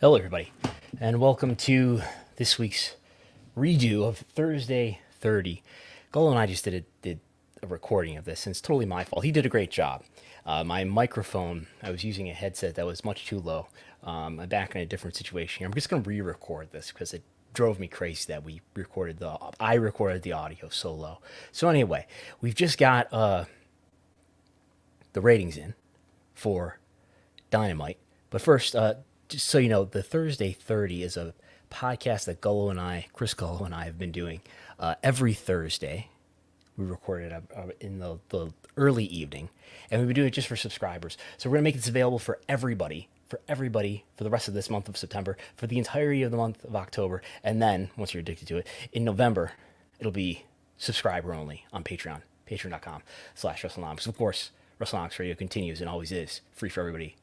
Hello, everybody, and welcome to this week's redo of Thursday 30. Golo and I just did a recording of this, and it's totally my fault. He did a great job. My microphone, I was using a headset that was much too low. I'm back in a different situation here. I'm just going to re-record this because it drove me crazy that I recorded the audio so low. So anyway, we've just got the ratings in for Dynamite. But first, just so you know, the Thursday 30 is a podcast that Chris Gullo and I have been doing every Thursday. We recorded in the early evening, and we've been doing it just for subscribers. So we're going to make this available for everybody for the rest of this month of September, for the entirety of the month of October, and then, once you're addicted to it, in November, it'll be subscriber only on Patreon, patreon.com/Wrestlenomics. Of course, Wrestlenomics Radio continues and always is free for everybody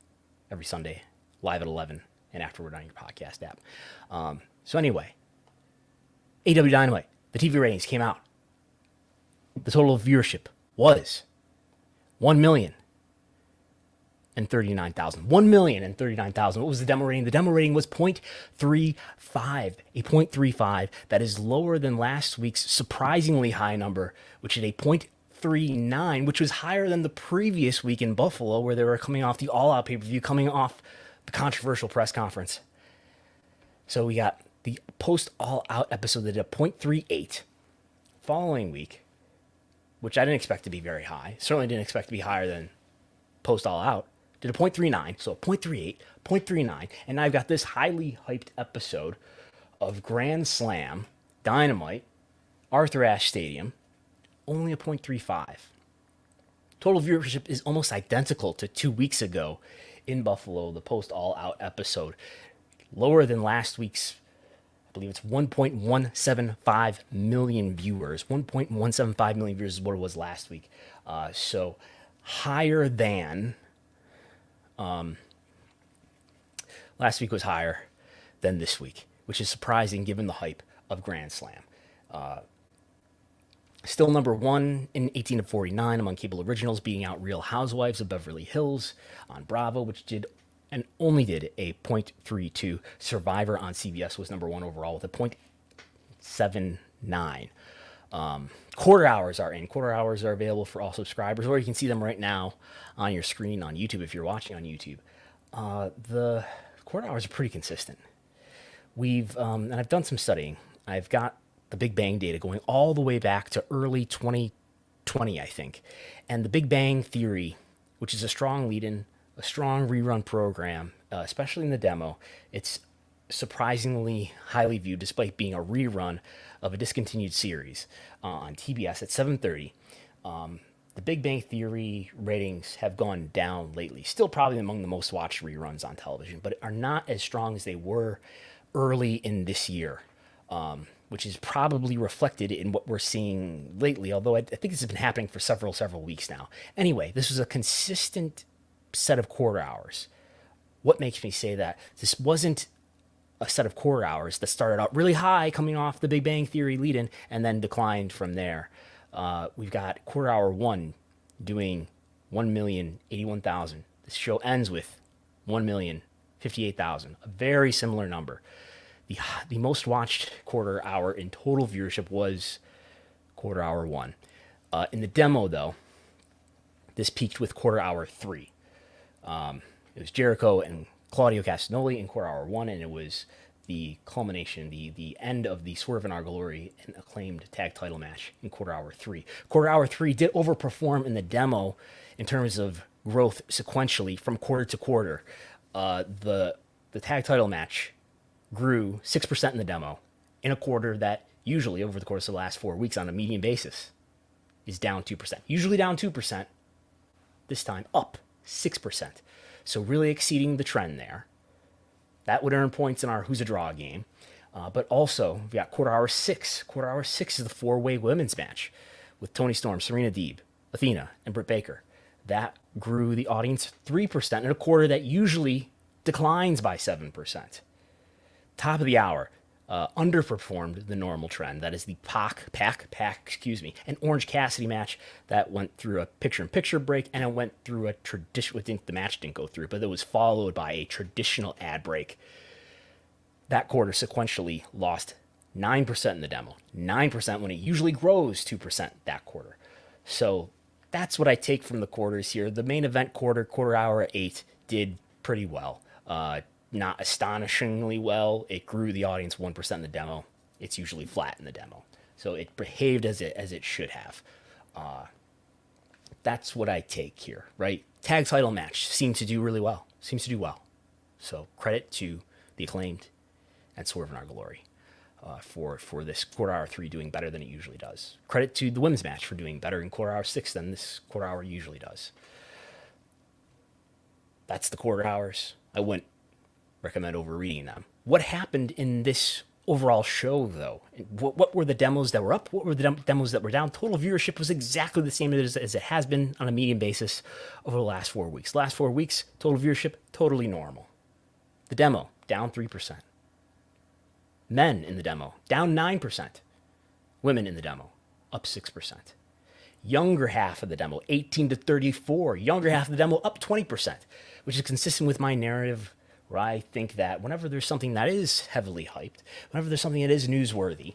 every Sunday, live at 11, and afterward on your podcast app. So anyway, AEW Dynamite, the TV ratings came out. The total viewership was 1,039,000. 1,039,000. What was the demo rating? The demo rating was 0.35. A 0.35 that is lower than last week's surprisingly high number, which is a 0.39, which was higher than the previous week in Buffalo, where they were coming off the All Out pay-per-view, coming off the controversial press conference. So we got the post All Out episode that did a 0.38. Following week, which I didn't expect to be very high, certainly didn't expect to be higher than post All Out, did a 0.39, so a 0.38, 0.39, and now I've got this highly hyped episode of Grand Slam, Dynamite, Arthur Ashe Stadium, only a 0.35. Total viewership is almost identical to 2 weeks ago in Buffalo, the post All Out episode. Lower than last week's, I believe it's 1.175 million viewers. 1.175 million viewers is what it was last week. So higher than, last week was higher than this week, which is surprising given the hype of Grand Slam. Still number one in 18 to 49 among cable originals, beating out Real Housewives of Beverly Hills on Bravo, which did and only did a 0.32. Survivor on CBS was number one overall with a 0.79. Quarter hours are in. Quarter hours are available for all subscribers, or you can see them right now on your screen on YouTube if you're watching on YouTube. The quarter hours are pretty consistent. And I've done some studying. I've got the Big Bang data going all the way back to early 2020, I think. And the Big Bang Theory, which is a strong lead-in, a strong rerun program, especially in the demo, it's surprisingly highly viewed despite being a rerun of a discontinued series on TBS at 7:30. The Big Bang Theory ratings have gone down lately. Still probably among the most watched reruns on television, but are not as strong as they were early in this year. Which is probably reflected in what we're seeing lately, although I think this has been happening for several weeks now. Anyway, this was a consistent set of quarter hours. What makes me say that? This wasn't a set of quarter hours that started out really high coming off the Big Bang Theory lead-in and then declined from there. We've got quarter hour one doing 1,081,000. This show ends with 1,058,000, a very similar number. The most watched quarter hour in total viewership was quarter hour one. In the demo, though, this peaked with quarter hour three. It was Jericho and Claudio Castagnoli in quarter hour one, and it was the culmination, the end of the Swerve in Our Glory and Acclaimed tag title match in quarter hour three. Quarter hour three did overperform in the demo in terms of growth sequentially from quarter to quarter. The tag title match grew 6% in the demo in a quarter that usually over the course of the last 4 weeks on a median basis is down 2%. Usually down 2%, this time up 6%. So really exceeding the trend there. That would earn points in our Who's a Draw game. But also, we've got quarter hour six. Quarter hour six is the four-way women's match with Toni Storm, Serena Deeb, Athena, and Britt Baker. That grew the audience 3% in a quarter that usually declines by 7%. Top of the hour, underperformed the normal trend. That is the an Orange Cassidy match that went through a picture-in-picture break, and it went through a traditional, I think the match didn't go through, but it was followed by a traditional ad break that quarter sequentially lost 9% in the demo, 9% when it usually grows 2% that quarter. So that's what I take from the quarters here. The main event quarter hour at 8 did pretty well. Not astonishingly well. It grew the audience 1% in the demo. It's usually flat in the demo. So it behaved as it should have. That's what I take here, right? Tag title match seems to do really well. Seems to do well. So credit to the Acclaimed and Swerve in Our Glory for this quarter hour 3 doing better than it usually does. Credit to the women's match for doing better in quarter hour 6 than this quarter hour usually does. That's the quarter hours. I wouldn't recommend overreading them. What happened in this overall show, though? What were the demos that were up? What were the demos that were down? Total viewership was exactly the same as it has been on a median basis over the last 4 weeks. Last 4 weeks, total viewership, totally normal. The demo, down 3%. Men in the demo, down 9%. Women in the demo, up 6%. Younger half of the demo, 18 to 34. Younger half of the demo, up 20%, which is consistent with my narrative where I think that whenever there's something that is heavily hyped, whenever there's something that is newsworthy,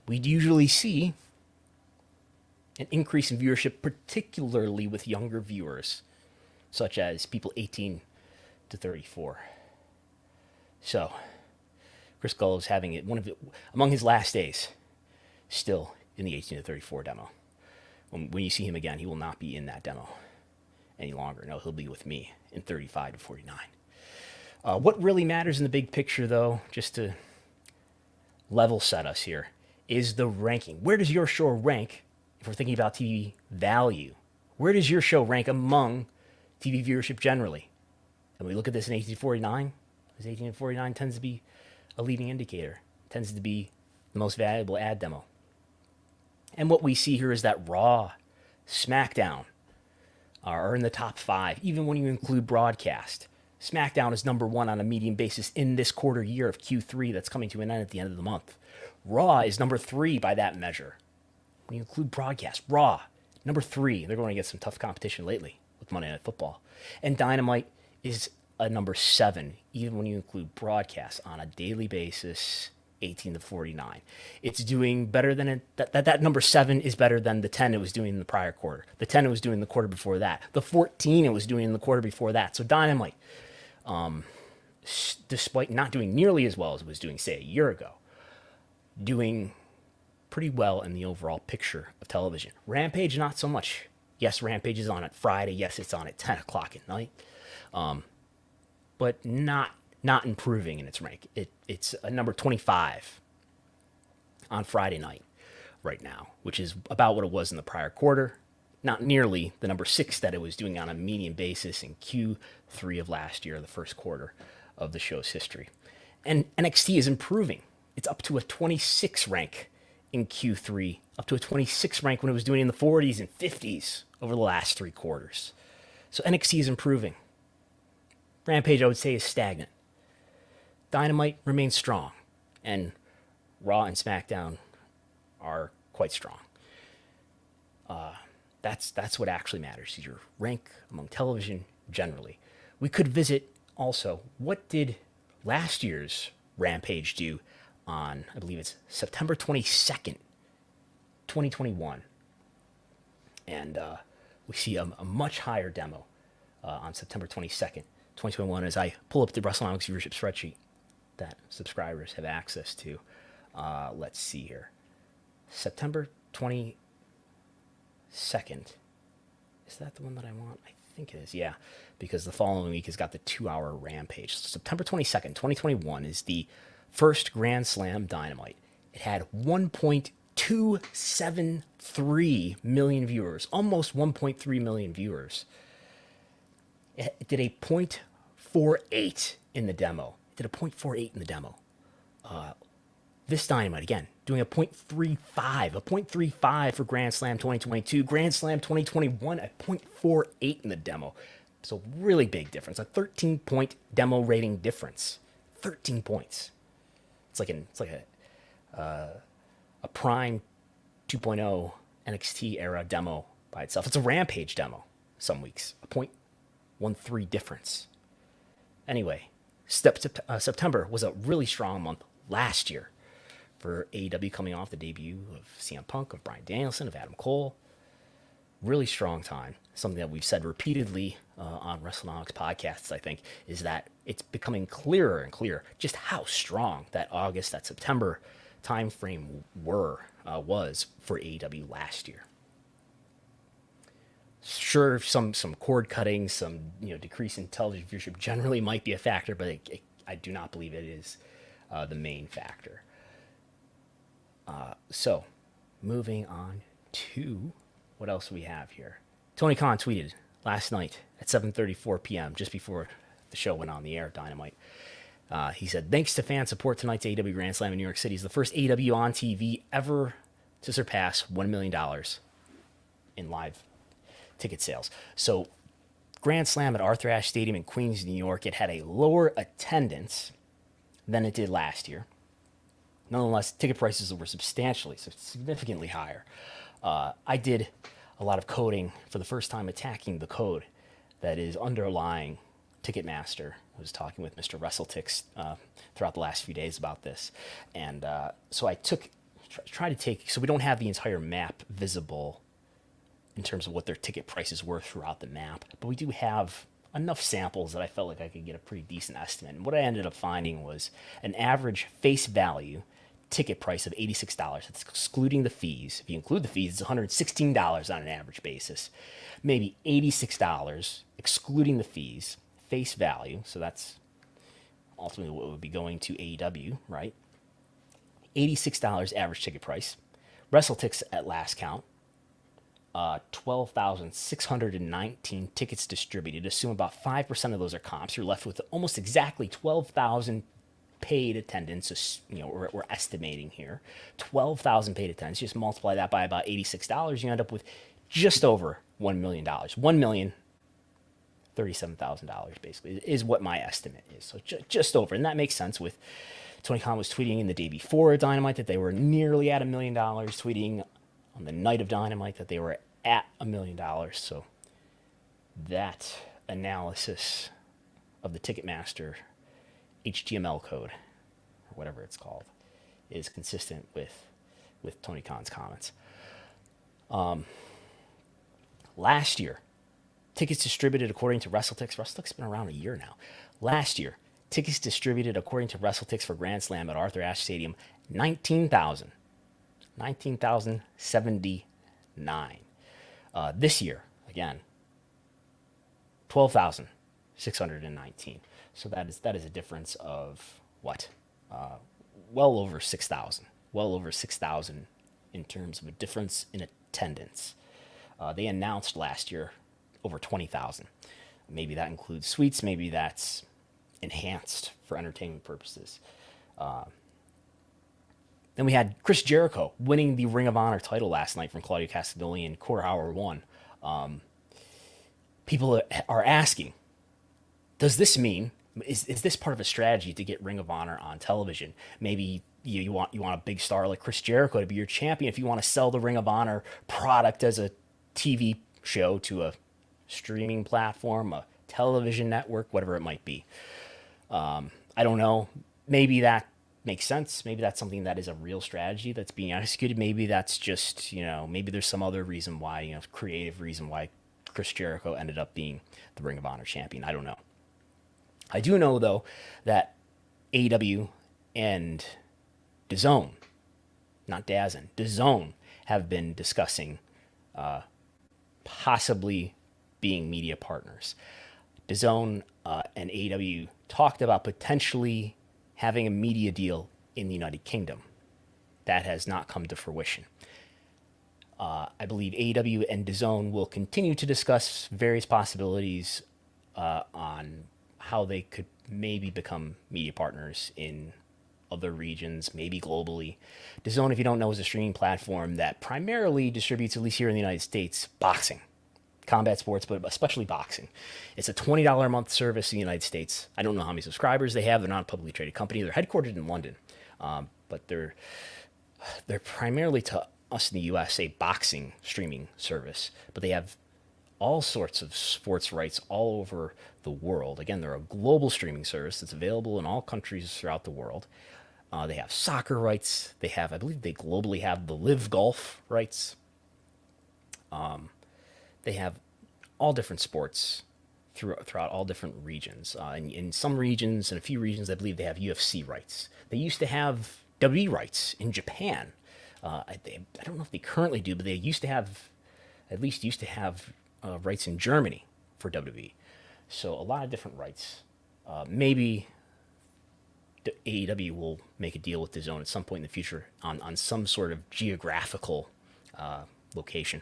we'd usually see an increase in viewership, particularly with younger viewers, such as people 18 to 34. So, Chris Gullo is having it among his last days, still in the 18 to 34 demo. When you see him again, he will not be in that demo any longer. No, he'll be with me in 35 to 49. What really matters in the big picture, though, just to level set us here, is the ranking. Where does your show rank if we're thinking about TV value? Where does your show rank among TV viewership generally? And we look at this in 1849. This 1849 tends to be a leading indicator, tends to be the most valuable ad demo. And what we see here is that Raw, Smackdown are in the top 5, even when you include broadcast. Smackdown is number 1 on a median basis in this quarter year of Q3 that's coming to an end at the end of the month. Raw is number 3 by that measure. When you include broadcast, Raw, number 3. They're going to get some tough competition lately with Monday Night Football. And Dynamite is a number 7, even when you include broadcast on a daily basis, 18 to 49. It's doing better than that number 7 is better than the 10 it was doing in the prior quarter. The 10 it was doing the quarter before that. The 14 it was doing in the quarter before that. So Dynamite, despite not doing nearly as well as it was doing, say, a year ago, doing pretty well in the overall picture of television. Rampage, not so much. Yes, Rampage is on at Friday. Yes, it's on at 10 o'clock at night. But not improving in its rank. It's a number 25 on Friday night right now, which is about what it was in the prior quarter. Not nearly the number 6 that it was doing on a median basis in Q3 of last year, the first quarter of the show's history. And NXT is improving. It's up to a 26 rank in Q3, up to a 26 rank when it was doing in the 40s and 50s over the last 3 quarters. So NXT is improving. Rampage, I would say, is stagnant. Dynamite remains strong, and Raw and SmackDown are quite strong. That's what actually matters, is your rank among television generally. We could visit also, what did last year's Rampage do on, I believe it's September 22nd, 2021. And we see a much higher demo on September 22nd, 2021, as I pull up the Wrestlenomics viewership spreadsheet that subscribers have access to. Let's see here. September 22nd. Is that the one that I want? I think it is, yeah. Because the following week has got the 2-hour Rampage. So September 22nd, 2021 is the first Grand Slam Dynamite. It had 1.273 million viewers, almost 1.3 million viewers. It did a 0.48 in the demo. It did a 0.48 in the demo. This Dynamite, again, doing a 0.35 for Grand Slam 2022. Grand Slam 2021 at 0.48 in the demo. So really big difference. A 13-point demo rating difference. 13 points. It's like a Prime 2.0 NXT era demo by itself. It's a Rampage demo some weeks. A 0.13 difference. Anyway, September was a really strong month last year for AEW, coming off the debut of CM Punk, of Bryan Danielson, of Adam Cole. Really strong time. Something that we've said repeatedly on Wrestlenomics podcasts, I think, is that it's becoming clearer and clearer just how strong that August, that September time frame was for AEW last year. Sure, some cord cutting, some decrease in television viewership generally might be a factor, but I do not believe it is the main factor. So, moving on to what else we have here. Tony Khan tweeted last night at 7:34 p.m., just before the show went on the air, Dynamite. He said, "Thanks to fan support, tonight's AEW Grand Slam in New York City is the first AEW on TV ever to surpass $1 million in live ticket sales." So, Grand Slam at Arthur Ashe Stadium in Queens, New York, it had a lower attendance than it did last year. Nonetheless, ticket prices were significantly higher. I did a lot of coding for the first time, attacking the code that is underlying Ticketmaster. I was talking with Mr. WrestleTix throughout the last few days about this. And so I tried to take, so we don't have the entire map visible in terms of what their ticket prices were throughout the map, but we do have enough samples that I felt like I could get a pretty decent estimate. And what I ended up finding was an average face value ticket price of $86. That's excluding the fees. If you include the fees, it's $116 on an average basis. Maybe $86, excluding the fees, face value. So that's ultimately what would be going to AEW, right? $86 average ticket price. WrestleTix at last count. 12,619 tickets distributed. Assume about 5% of those are comps. You're left with almost exactly 12,000 paid attendance. We're estimating here 12,000 paid attendance. Just multiply that by about $86. You end up with just over $1 million. $1,037,000 basically is what my estimate is. So just over, and that makes sense with Tony Khan was tweeting in the day before Dynamite that they were nearly at $1 million. Tweeting on the night of Dynamite that they were at $1 million. So that analysis of the Ticketmaster HTML code, or whatever it's called, is consistent with Tony Khan's comments. Last year, tickets distributed according to WrestleTix. WrestleTix's been around a year now. Last year, tickets distributed according to WrestleTix for Grand Slam at Arthur Ashe Stadium, 19,079. This year, again, 12,619. So that is a difference of what? Well over 6,000. Well over 6,000 in terms of a difference in attendance. They announced last year over 20,000. Maybe that includes suites. Maybe that's enhanced for entertainment purposes. Then we had Chris Jericho winning the Ring of Honor title last night from Claudio Castagnoli in Quarter Hour 1. People are asking, does this mean, is this part of a strategy to get Ring of Honor on television? Maybe you want a big star like Chris Jericho to be your champion. If you want to sell the Ring of Honor product as a TV show to a streaming platform, a television network, whatever it might be. I don't know. Maybe that makes sense. Maybe that's something that is a real strategy that's being executed. Maybe that's just, maybe there's some other reason why, creative reason why Chris Jericho ended up being the Ring of Honor champion. I don't know. I do know, though, that AEW and DAZN, not DAZN, DAZN have been discussing possibly being media partners. DAZN and AEW talked about potentially having a media deal in the United Kingdom. That has not come to fruition. I believe AEW and DAZN will continue to discuss various possibilities on how they could maybe become media partners in other regions, maybe globally. DAZN, if you don't know, is a streaming platform that primarily distributes, at least here in the United States, boxing, combat sports, but especially boxing. It's a $20 a month service in the United States. I don't know how many subscribers they have. They're not a publicly traded company. They're headquartered in London, but they're primarily, to us in the U.S., a boxing streaming service. But they have all sorts of sports rights all over the world. Again, they're a global streaming service that's available in all countries throughout the world. They have soccer rights. They have, I believe, they globally have the live golf rights. They have all different sports throughout all different regions. In some regions, in a few regions, I believe they have UFC rights. They used to have WWE rights in Japan. I don't know if they currently do, but they used to have, at least used to have rights in Germany for WWE. So a lot of different rights. Maybe AEW will make a deal with DAZN at some point in the future on some sort of geographical location.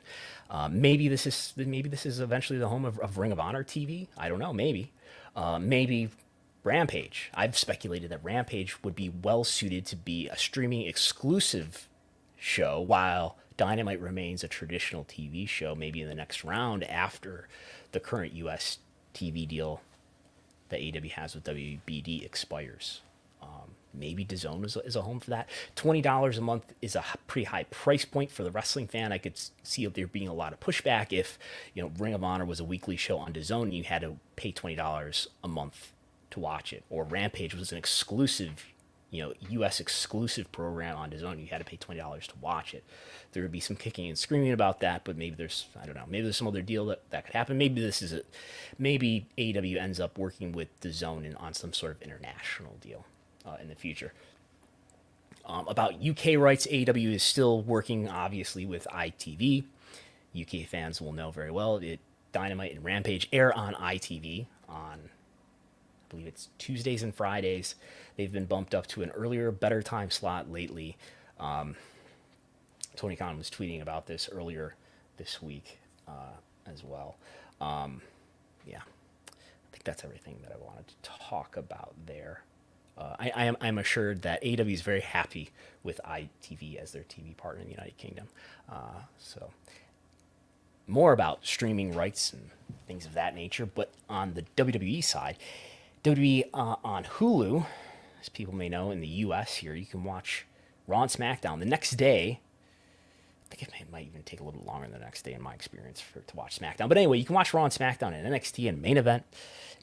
Maybe this is eventually the home of Ring of Honor TV. I don't know. Maybe Rampage. I've speculated that Rampage would be well suited to be a streaming exclusive show, while Dynamite remains a traditional TV show. Maybe in the next round after the current U.S. TV deal that AEW has with WBD expires. Maybe DAZN is a home for that. $20 a month is a pretty high price point for the wrestling fan. I could see there being a lot of pushback if, Ring of Honor was a weekly show on DAZN and you had to pay $20 a month to watch it, or Rampage was an exclusive, U.S. exclusive program on DAZN. You had to pay $20 to watch it. There would be some kicking and screaming about that, but maybe there's, I don't know, maybe there's some other deal that could happen. Maybe maybe AEW ends up working with DAZN on some sort of international deal in the future. About UK rights, AEW is still working, obviously, with ITV. UK fans will know very well. Dynamite and Rampage air on ITV on, I believe it's Tuesdays and Fridays. They've been bumped up to an earlier, better time slot lately. Tony Khan was tweeting about this earlier this week as well. Yeah, I think that's everything that I wanted to talk about there. I'm assured that AEW is very happy with ITV as their TV partner in the United Kingdom. So more about streaming rights and things of that nature. But on the WWE side, WWE on Hulu, as people may know, in the U.S. here, you can watch Raw and SmackDown the next day. I think it might even take a little bit longer than the next day in my experience to watch SmackDown. But anyway, you can watch Raw and SmackDown and NXT and Main Event,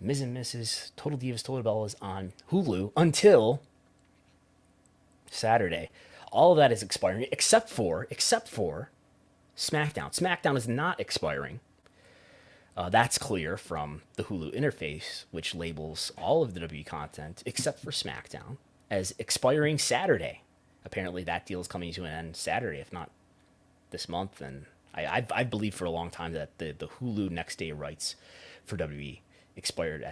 Miz and Mrs., Total Divas, Total Bellas on Hulu until Saturday. All of that is expiring except for SmackDown. SmackDown is not expiring. That's clear from the Hulu interface, which labels all of the WWE content except for SmackDown as expiring Saturday. Apparently that deal is coming to an end Saturday, if not this month. And I believe for a long time that the Hulu next day rights for WWE expired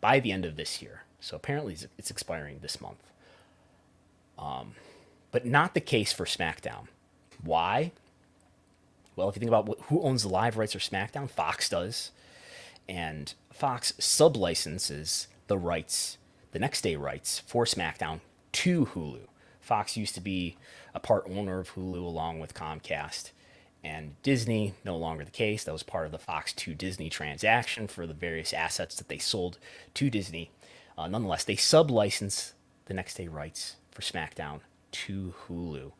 by the end of this year. So apparently it's expiring this month. But not the case for SmackDown. Why? Well, if you think about who owns the live rights for SmackDown, Fox does. And Fox sublicenses the rights, the next day rights for SmackDown to Hulu. Fox used to be a part owner of Hulu along with Comcast and Disney. No longer the case. That was part of the Fox to Disney transaction for the various assets that they sold to Disney. Nonetheless, they sublicense the next day rights for SmackDown to Hulu.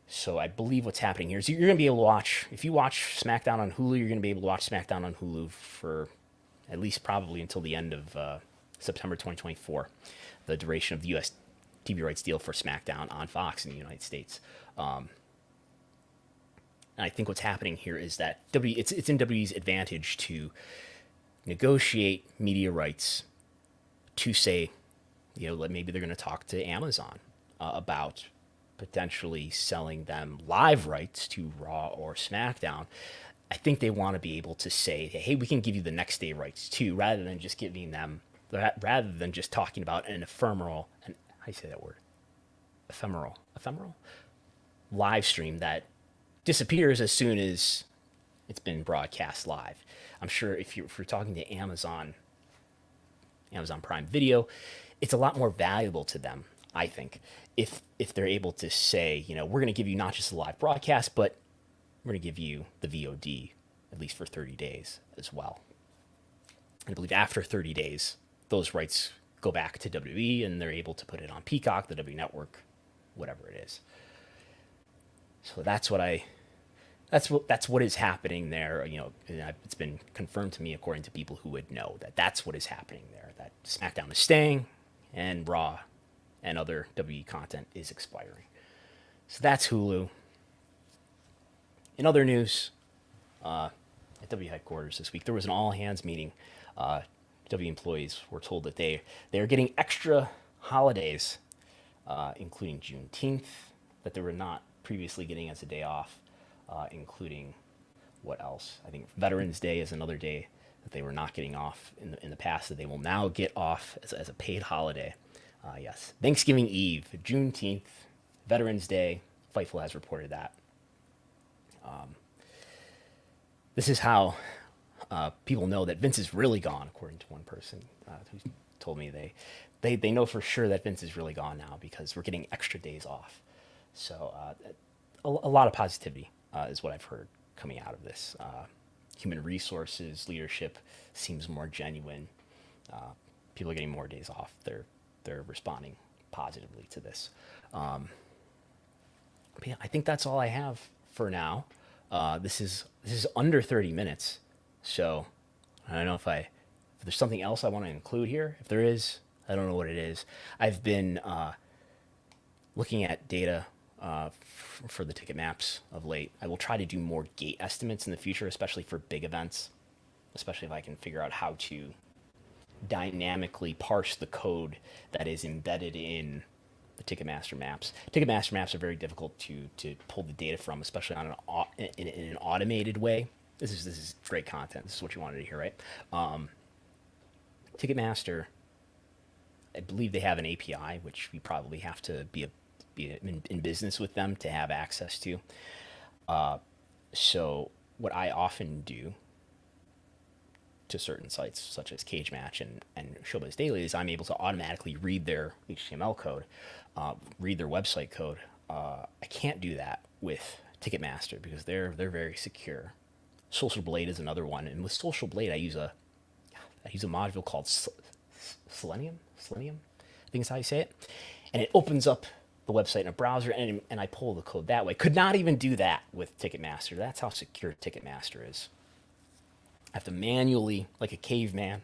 So I believe what's happening here is you're going to be able to watch, if you watch SmackDown on Hulu, you're going to be able to watch SmackDown on Hulu for at least probably until the end of September 2024, the duration of the U.S. TV rights deal for SmackDown on Fox in the United States. And I think what's happening here is that it's in WWE's advantage to negotiate media rights to say, maybe they're going to talk to Amazon about potentially selling them live rights to Raw or SmackDown. I think they want to be able to say, hey, we can give you the next day rights too, rather than just talking about an ephemeral, how do you say that word? Ephemeral live stream that disappears as soon as it's been broadcast live. I'm sure if you're talking to Amazon Prime Video, it's a lot more valuable to them, I think, if they're able to say, we're going to give you not just a live broadcast, but we're going to give you the VOD at least for 30 days as well. And I believe after 30 days, those rights go back to WWE and they're able to put it on Peacock, the WWE Network, whatever it is. So that's what I that's what is happening there. It's been confirmed to me according to people who would know that that's what is happening there. That SmackDown is staying, and Raw and other WWE content is expiring. So that's Hulu. In other news, at W headquarters this week, there was an all hands meeting. W employees were told that they are getting extra holidays, including Juneteenth, that they were not previously getting as a day off, including what else? I think Veterans Day is another day that they were not getting off in the past, that they will now get off as a paid holiday. Yes, Thanksgiving Eve, Juneteenth, Veterans Day. Fightful has reported that. This is how people know that Vince is really gone, according to one person who told me they know for sure that Vince is really gone now because we're getting extra days off. So a lot of positivity is what I've heard coming out of this. Human resources leadership seems more genuine. People are getting more days off. They're responding positively to this. But yeah, I think that's all I have for now. This is under 30 minutes, so I don't know if there's something else I want to include here. If there is, I don't know what it is. I've been looking at data for the ticket maps of late. I will try to do more gate estimates in the future, especially for big events, especially if I can figure out how to dynamically parse the code that is embedded in the Ticketmaster maps. Ticketmaster maps are very difficult to pull the data from, especially in an automated way. This is great content. This is what you wanted to hear, right? Ticketmaster, I believe they have an API, which we probably have to be in business with them to have access to. So what I often do to certain sites, such as Cage Match and Showbiz Daily, is I'm able to automatically read their HTML code, read their website code. I can't do that with Ticketmaster because they're very secure. Social Blade is another one, and with Social Blade, I use a module called Selenium. I think is how you say it, and it opens up the website in a browser, and I pull the code that way. Could not even do that with Ticketmaster. That's how secure Ticketmaster is. I have to manually, like a caveman,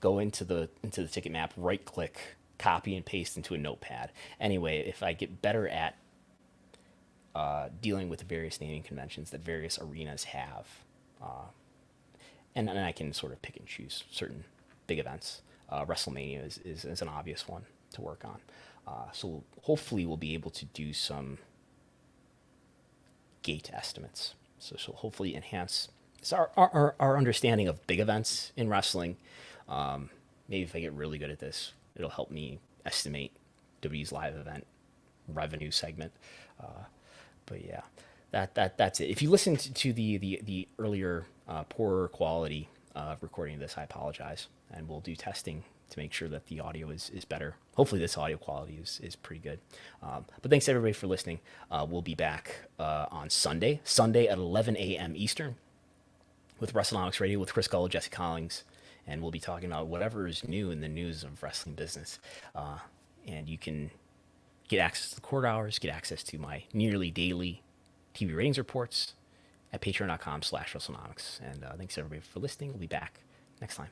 go into the ticket map, right click, copy and paste into a notepad. Anyway, if I get better at dealing with the various naming conventions that various arenas have, and then I can sort of pick and choose certain big events. WrestleMania is an obvious one to work on. So hopefully we'll be able to do some gate estimates. So hopefully enhance our understanding of big events in wrestling. Maybe if I get really good at this, it'll help me estimate WWE's live event revenue segment. But yeah, that's it. If you listened to the earlier poorer quality recording of this, I apologize, and we'll do testing to make sure that the audio is better. Hopefully this audio quality is pretty good. But thanks everybody for listening. We'll be back on Sunday at 11 a.m. Eastern with Wrestlenomics Radio with Chris Gullo, Jesse Collins, and we'll be talking about whatever is new in the news of wrestling business. And you can get access to the court hours, get access to my nearly daily TV ratings reports at patreon.com/Wrestlenomics. And thanks everybody for listening. We'll be back next time.